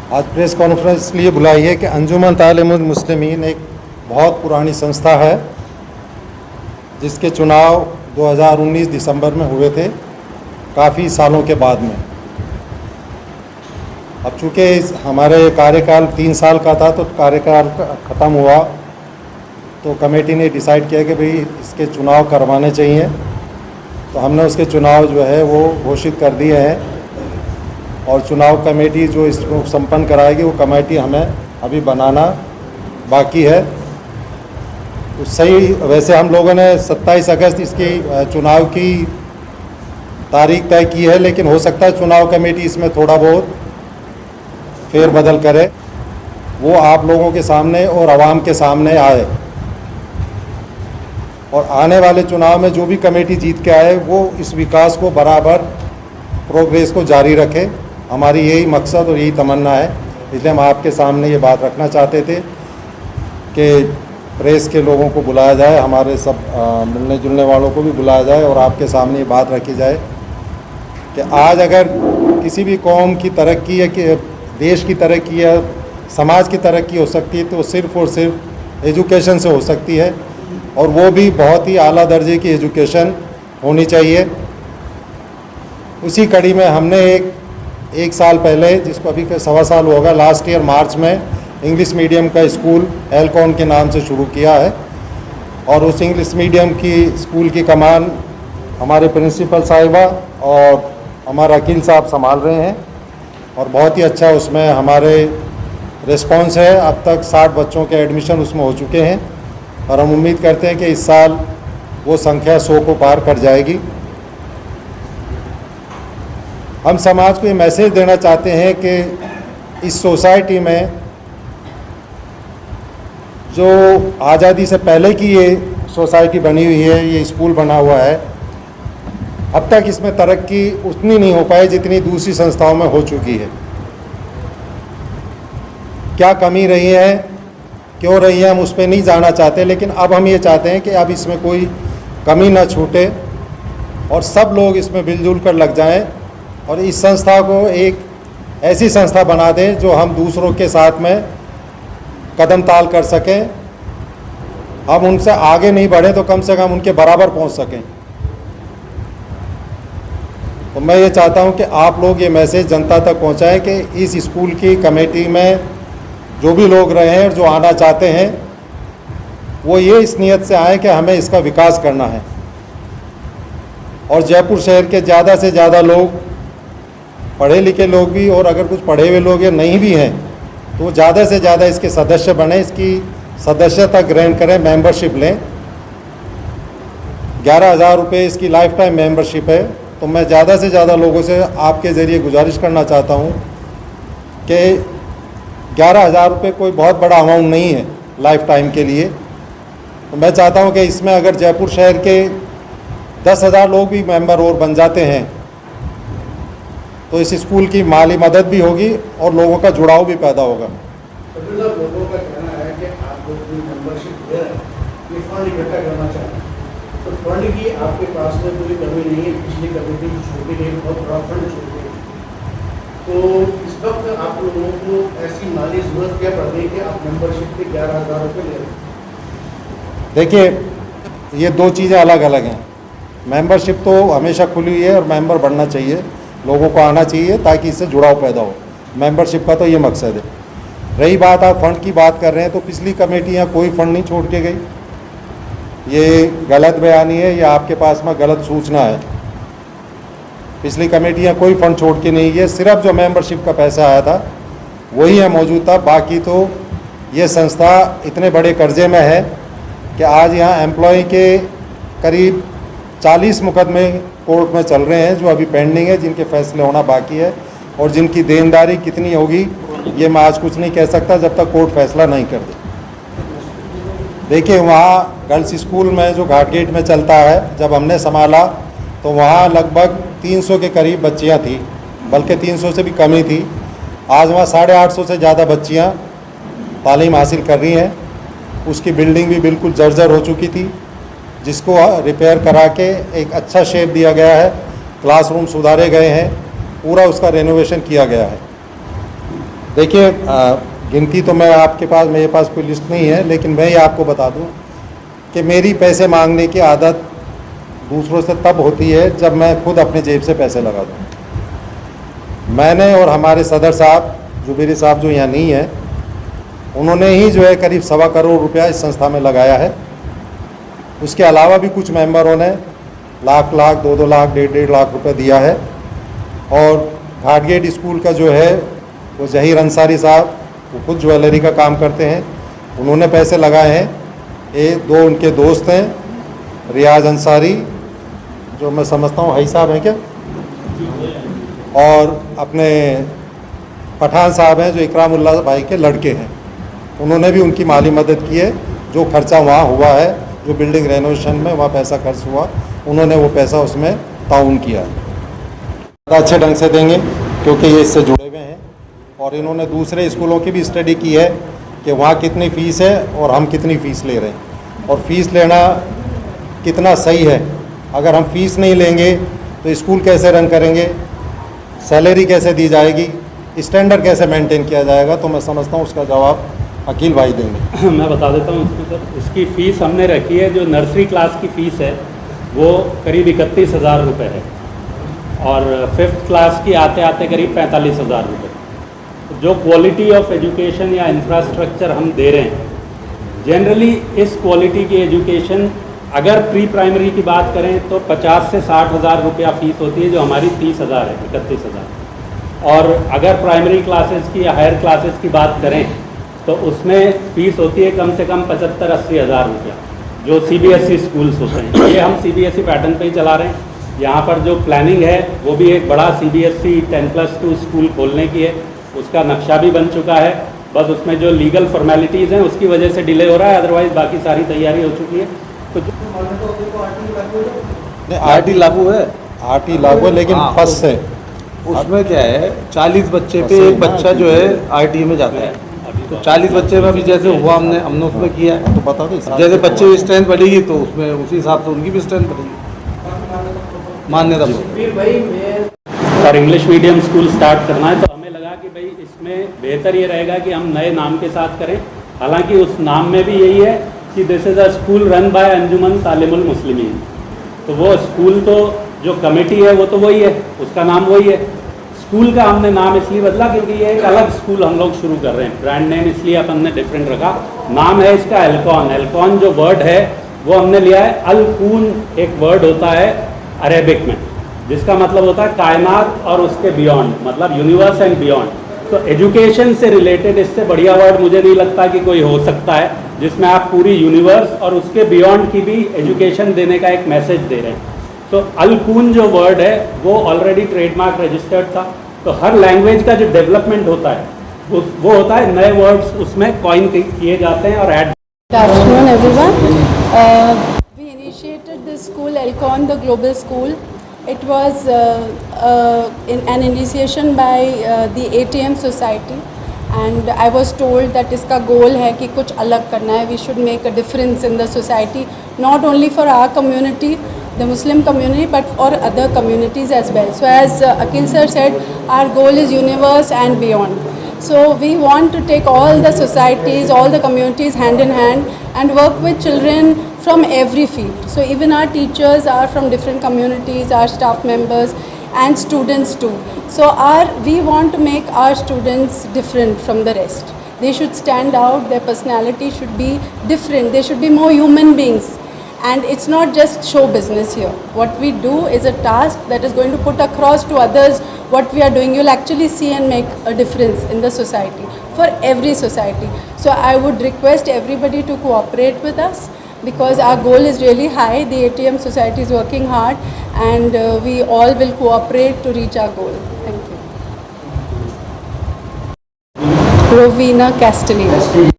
आज press conference लिए बुलाई है कि अंजुमन तालिमुल मुस्लिमीन एक बहुत पुरानी संस्था है जिसके चुनाव 2019 दिसंबर में हुए थे, काफ़ी सालों के बाद में। अब चूँकि हमारे कार्यकाल 3 साल का था, तो कार्यकाल ख़त्म हुआ तो कमेटी ने डिसाइड किया कि भाई इसके चुनाव करवाने चाहिए। तो हमने उसके चुनाव जो है वो घोषित कर दिए हैं और चुनाव कमेटी जो इसको संपन्न कराएगी वो कमेटी हमें अभी बनाना बाकी है। तो सही, वैसे हम लोगों ने 27 अगस्त इसकी चुनाव की तारीख तय की है, लेकिन हो सकता है चुनाव कमेटी इसमें थोड़ा बहुत फेरबदल करे, वो आप लोगों के सामने और आवाम के सामने आए और आने वाले चुनाव में जो भी कमेटी जीत के आए वो इस विकास को बराबर प्रोग्रेस को जारी रखे। हमारी यही मकसद और यही तमन्ना है। इसलिए हम आपके सामने ये बात रखना चाहते थे कि प्रेस के लोगों को बुलाया जाए, हमारे सब मिलने जुलने वालों को भी बुलाया जाए और आपके सामने ये बात रखी जाए कि आज अगर किसी भी कौम की तरक्की या कि देश की तरक्की या समाज की तरक्की हो सकती है तो सिर्फ़ और सिर्फ एजुकेशन से हो सकती है, और वो भी बहुत ही आला दर्जे की एजुकेशन होनी चाहिए। उसी कड़ी में हमने एक साल पहले, जिसको अभी 1.25 साल होगा, लास्ट ईयर मार्च में इंग्लिश मीडियम का स्कूल एलकॉन के नाम से शुरू किया है और उस इंग्लिश मीडियम की स्कूल की कमान हमारे प्रिंसिपल साहिबा और हमारा वकील साहब संभाल रहे हैं और बहुत ही अच्छा उसमें हमारे रिस्पांस है। अब तक 60 बच्चों के एडमिशन उसमें हो चुके हैं और हम उम्मीद करते हैं कि इस साल वो संख्या 100 को पार कर जाएगी। हम समाज को ये मैसेज देना चाहते हैं कि इस सोसाइटी में जो आज़ादी से पहले की ये सोसाइटी बनी हुई है, ये स्कूल बना हुआ है, अब तक इसमें तरक्की उतनी नहीं हो पाई जितनी दूसरी संस्थाओं में हो चुकी है। क्या कमी रही है, क्यों रही है, हम उस पर नहीं जाना चाहते, लेकिन अब हम ये चाहते हैं कि अब इसमें कोई कमी ना छूटे और सब लोग इसमें मिलजुल कर लग जाएं और इस संस्था को एक ऐसी संस्था बना दें जो हम दूसरों के साथ में कदम ताल कर सकें। हम उनसे आगे नहीं बढ़े तो कम से कम उनके बराबर पहुंच सकें। तो मैं ये चाहता हूं कि आप लोग ये मैसेज जनता तक पहुंचाएं कि इस स्कूल की कमेटी में जो भी लोग रहे हैं और जो आना चाहते हैं वो ये इस नीयत से आए कि हमें इसका विकास करना है और जयपुर शहर के ज़्यादा से ज़्यादा लोग, पढ़े लिखे लोग भी और अगर कुछ पढ़े हुए लोग या नहीं भी हैं तो ज़्यादा से ज़्यादा इसके सदस्य बने, इसकी सदस्यता ग्रहण करें, मेंबरशिप लें। 11,000 रुपये इसकी लाइफ टाइम मेंबरशिप है। तो मैं ज़्यादा से ज़्यादा लोगों से आपके ज़रिए गुजारिश करना चाहता हूँ कि 11,000 रुपये कोई बहुत बड़ा अमाउंट नहीं है लाइफ टाइम के लिए। तो मैं चाहता हूँ कि इसमें अगर जयपुर शहर के 10,000 लोग भी मेंबर और बन जाते हैं तो इस स्कूल की माली मदद भी होगी और लोगों का जुड़ाव भी पैदा होगा। लोगों का कहना है कि आप लोग जो मेंबरशिप ले रहे हैं ये फंड इकट्ठा करना चाहते हैं, तो फंड की आपके पास में कोई कमी नहीं है। पिछली कमेटी छोटी नहीं, बहुत बड़ा फंड छोड़ गई, तो इस वक्त आप लोगों को ऐसी माली जरूरत क्या पड़ रही है कि आप मेंबरशिप के 11,000 रुपये ले रहे हैं? देखिए, ये दो चीज़ें अलग अलग हैं। मेंबरशिप तो हमेशा खुली हुई है और मेंबर बढ़ना चाहिए, लोगों को आना चाहिए ताकि इससे जुड़ाव पैदा हो। मेंबरशिप का तो ये मकसद है। रही बात आप फंड की बात कर रहे हैं, तो पिछली कमेटियाँ कोई फंड नहीं छोड़ के गई, ये गलत बयानी है या आपके पास में गलत सूचना है। पिछली कमेटियाँ कोई फंड छोड़ के नहीं गई, सिर्फ जो मेंबरशिप का पैसा आया था वही है मौजूद था। बाकी तो ये संस्था इतने बड़े कर्जे में है कि आज यहाँ एम्प्लॉय के करीब 40 मुकदमे कोर्ट में चल रहे हैं जो अभी पेंडिंग है, जिनके फैसले होना बाकी है और जिनकी देनदारी कितनी होगी ये मैं आज कुछ नहीं कह सकता जब तक कोर्ट फैसला नहीं कर दे। देखिए, वहाँ गर्ल्स स्कूल में जो घाट गेट में चलता है, जब हमने संभाला तो वहाँ लगभग 300 के करीब बच्चियाँ थी, बल्कि 300 से भी कम ही थी। आज वहाँ 850 से ज़्यादा बच्चियाँ तालीम हासिल कर रही हैं। उसकी बिल्डिंग भी बिल्कुल जर्जर हो चुकी थी, जिसको रिपेयर करा के एक अच्छा शेप दिया गया है, क्लासरूम सुधारे गए हैं, पूरा उसका रेनोवेशन किया गया है। देखिए गिनती तो मैं आपके पास, मेरे पास कोई लिस्ट नहीं है, लेकिन मैं ये आपको बता दूं कि मेरी पैसे मांगने की आदत दूसरों से तब होती है जब मैं खुद अपने जेब से पैसे लगा दूं। मैंने और हमारे सदर साहब जुबेरी साहब जो यहाँ नहीं है, उन्होंने ही जो है करीब 1.25 करोड़ रुपया इस संस्था में लगाया है। उसके अलावा भी कुछ मेंबरों ने लाख 2-2 लाख 1.5 लाख रुपए दिया है। और घाटगेट स्कूल का जो है वो जहीर अंसारी साहब, वो खुद ज्वेलरी का काम करते हैं, उन्होंने पैसे लगाए हैं। दो उनके दोस्त हैं, रियाज अंसारी जो मैं समझता हूँ हाई साहब हैं क्या, और अपने पठान साहब हैं जो इकरामुल्ला भाई के लड़के हैं, उन्होंने भी उनकी माली मदद की है। जो खर्चा वहाँ हुआ है, जो बिल्डिंग रेनोवेशन में वहाँ पैसा खर्च हुआ, उन्होंने वो पैसा उसमें ताउन किया है। ज़्यादा अच्छे ढंग से देंगे क्योंकि ये इससे जुड़े हुए हैं, और इन्होंने दूसरे स्कूलों की भी स्टडी की है कि वहाँ कितनी फ़ीस है और हम कितनी फ़ीस ले रहे हैं, और फ़ीस लेना कितना सही है। अगर हम फ़ीस नहीं लेंगे तो स्कूल कैसे रन करेंगे, सैलरी कैसे दी जाएगी, स्टैंडर्ड कैसे मेंटेन किया जाएगा। तो मैं समझता हूँ उसका जवाब अकील भाई देंगे। मैं बता देता हूँ इसमें सर, इसकी फ़ीस हमने रखी है, जो नर्सरी क्लास की फ़ीस है वो करीब 31,000 रुपये है, और 5th क्लास की आते आते करीब 45,000 रुपये। जो क्वालिटी ऑफ एजुकेशन या इंफ्रास्ट्रक्चर हम दे रहे हैं, जनरली इस क्वालिटी की एजुकेशन अगर प्री प्राइमरी की बात करें तो 50 से 60,000 रुपया फ़ीस होती है, जो हमारी 30,000 है, 31,000। और अगर प्राइमरी क्लासेस की या हायर क्लासेस की बात करें तो उसमें फ़ीस होती है कम से कम 75-80 हज़ार रुपया, जो CBSE स्कूल्स होते हैं। ये हम CBSE पैटर्न पे ही चला रहे हैं। यहाँ पर जो प्लानिंग है वो भी एक बड़ा CBSE 10+2 स्कूल खोलने की है, उसका नक्शा भी बन चुका है। बस उसमें जो लीगल फॉर्मेलिटीज़ हैं उसकी वजह से डिले हो रहा है, अदरवाइज़ बाकी सारी तैयारी हो चुकी है। तो RT लागू है, RT लागू है, लेकिन हाँ, फर्स्ट से उसमें क्या है 40 बच्चे पे एक बच्चा जो है RT में जाता है। तो 40 बच्चे में भी जैसे हुआ हमने उसमें किया है। तो बता दें जैसे बच्चे की स्ट्रेंथ बढ़ेगी तो उसमें उसी हिसाब से उनकी भी स्ट्रेंथ बढ़ेगी, मान्यता बढ़ेगी। और इंग्लिश मीडियम स्कूल स्टार्ट करना है तो हमें लगा कि भाई इसमें बेहतर ये रहेगा कि हम नए नाम के साथ करें। हालांकि उस नाम में भी यही है कि this is a school run by Anjuman Talimul Muslimeen. तो वो स्कूल तो जो कमेटी है वो तो वही है, उसका नाम वही है। स्कूल का हमने नाम इसलिए बदला क्योंकि ये एक अलग स्कूल हम लोग शुरू कर रहे हैं, ब्रांड नेम इसलिए अपन ने डिफरेंट रखा। नाम है इसका एल्कॉन। एल्कॉन जो वर्ड है वो हमने लिया है, अलकून एक वर्ड होता है अरेबिक में, जिसका मतलब होता है कायनात और उसके बियॉन्ड, मतलब यूनिवर्स एंड बियॉन्ड। तो एजुकेशन से रिलेटेड इससे बढ़िया वर्ड मुझे नहीं लगता कि कोई हो सकता है, जिसमें आप पूरी यूनिवर्स और उसके बियॉन्ड की भी एजुकेशन देने का एक मैसेज दे रहे हैं। तो अलकून जो वर्ड है वो ऑलरेडी ट्रेडमार्क रजिस्टर्ड था। तो हर लैंग्वेज का जो डेवलपमेंट होता है वो होता है नए वर्ड्स उसमें कॉइन किए जाते हैं और add. Good afternoon, everyone. We initiated this school, Elcon, the global school. It was an initiation by the ATM Society, and I was told that इसका goal है कि कुछ अलग करना है. We should make a difference in the society, not only for our community, the Muslim community, but for other communities as well. So as Akil sir said, our goal is universe and beyond. So we want to take all the societies, all the communities hand in hand and work with children from every field. So even our teachers are from different communities, our staff members and students too. So we want to make our students different from the rest. They should stand out, their personality should be different, they should be more human beings. And it's not just show business here. What we do is a task that is going to put across to others what we are doing. You'll actually see and make a difference in the society, for every society. So I would request everybody to cooperate with us, because our goal is really high. The ATM Society is working hard, and we all will cooperate to reach our goal. Thank you. Rovina Castellino.